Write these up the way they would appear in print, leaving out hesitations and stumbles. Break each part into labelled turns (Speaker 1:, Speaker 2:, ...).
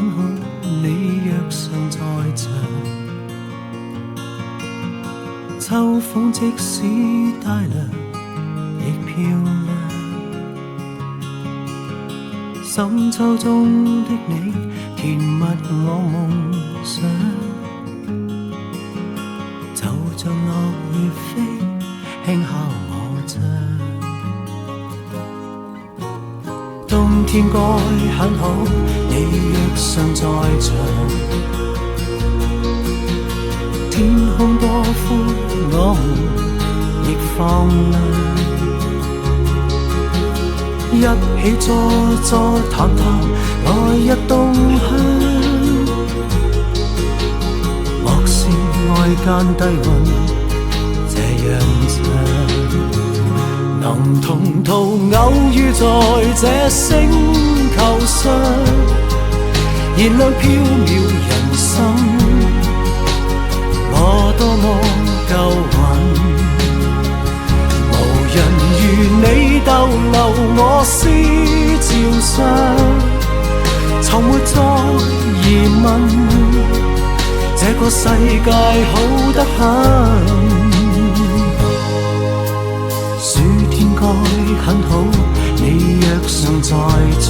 Speaker 1: 很好，你若尚在場。秋風即使帶涼，亦漂亮。深秋中的你，填密我夢想。就像落葉飛，輕敲我窗。冬天該很好，你若尚在場。天空多寬，我們亦放亮。一起坐坐談談，來日動向。莫視外間低溫，這樣長。能同途偶遇在這星球上，燃亮飄渺人生。我多麼夠運，無人如你逗留我思潮上，從沒再疑問，這個世界好得很。暑天該很好，你若尚在場。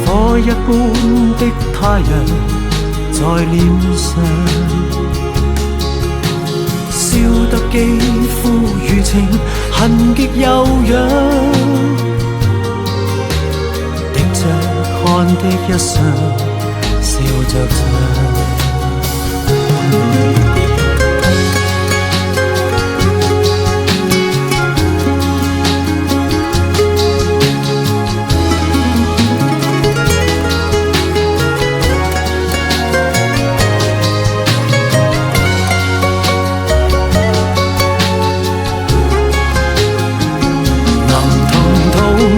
Speaker 1: 火一般的太陽在臉上，燒得肌膚如情，痕極悠揚。滴着汗的一雙，笑着唱。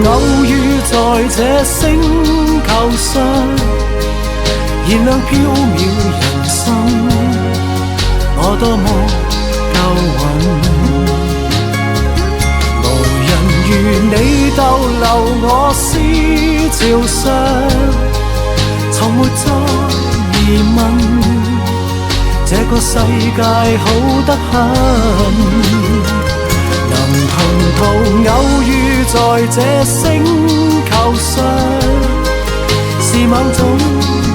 Speaker 1: 偶遇在這星球上，燃亮飄渺人生。我多麼夠運，無人如你逗留我思潮上，從沒再疑問，這個世界好得很。能同途偶遇在這星球上，是某種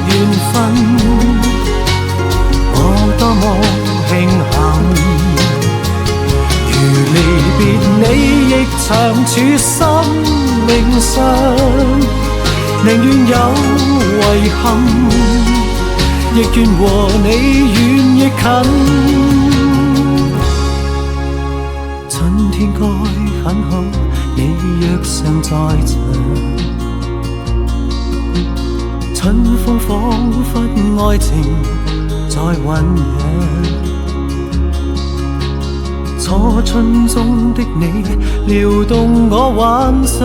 Speaker 1: 緣分。我多麼慶幸，如離別你亦長處生命上，寧願有遺憾，亦願和你遠亦近。春天該很好，你若尚在場。春風彷彿愛情在醖釀，初春中的你撩動我幻想。